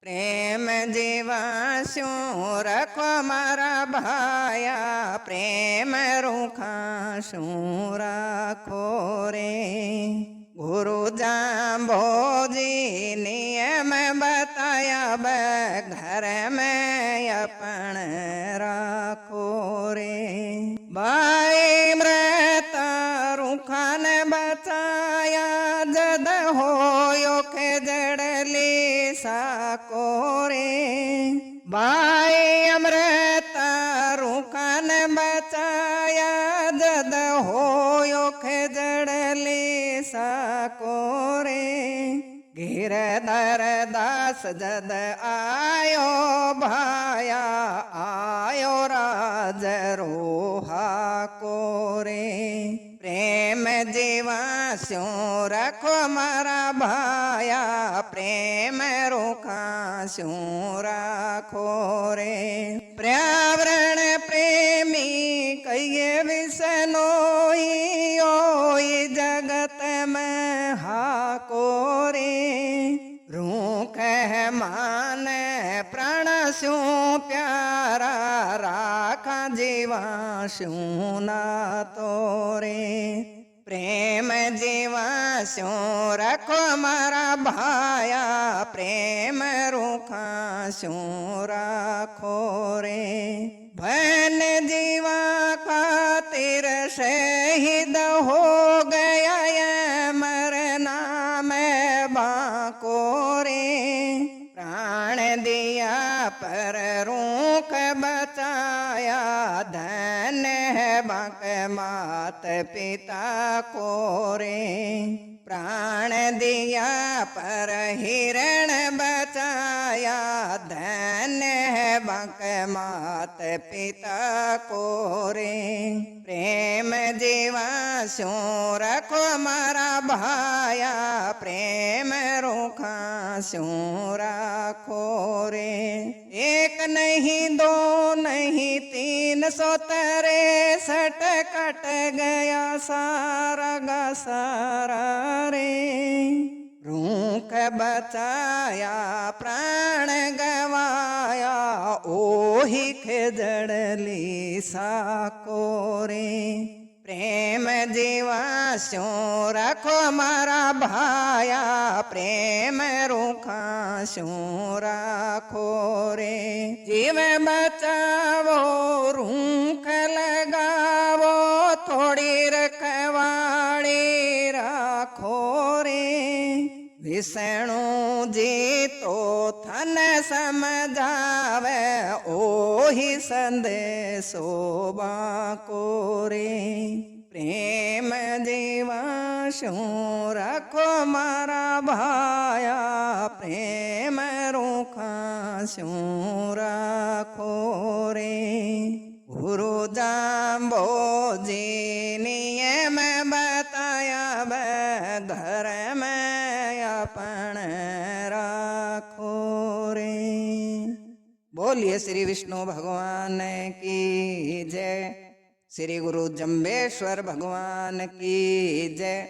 प्रेम जीवा शू रखो मारा भाया, प्रेम रूखा शू राखो रे। गुरु जाम्बोजी नियम बताया, घर में अपन राखो रे। भाई मृत रूखा ने बचाया, जद होयो के जड़ली साको रे। भाई अमृत रूखा ने बचाया, जद होयो के जड़ली साको रे। गिरधर दास जद आयो भाया, आयो राज रोहा को रे। प्रेम जीवा शू रखो मारा भाया, प्रेम रूखा शू राखो रे। पर्यावरण प्रेमी कहिए विसनोई, ओई जगत में हाको रे। रूख मान प्राण शू प्यारा, राखा जीवा शू नातो रे। प्रेम जीवा शू रखो मारा भाया, प्रेम रूखा शू राखो रे। भन जीवा खातिर शहीद हो गया, मरना में बाको रे। प्राण दिया पर रूख बचाया, धन है बाक मात पिता को रे। प्राण दिया पर हिरण बचाया, धन है बाक मात पिता को रे। प्रेम जीवा शू रखो मारा भाया, प्रेम रूखा शू राखो रे। एक नहीं दो नहीं 363 कट गया सारा गा सारा रे। रूख बचाया प्राण गवाया, ओही खेजड़ली साको रे। प्रेम जीवा शू रखो मारा भाया, प्रेम रूखा शू राखो रे। जीव बचावो रूख लगावो, थोड़ी रखवाड़ी राखो रे। विष्णु जी तो थन समझावे, ओही संदेशो बाको रे। प्रेम जीवा शू रखो मारा भाया, प्रेम रूखा शू राखो रे। गुरु जाम्बोजी नियम बताया, घर में अपन राखो रे। बोलिए श्री विष्णु भगवान की जय, श्री गुरु जम्बेश्वर भगवान की जय।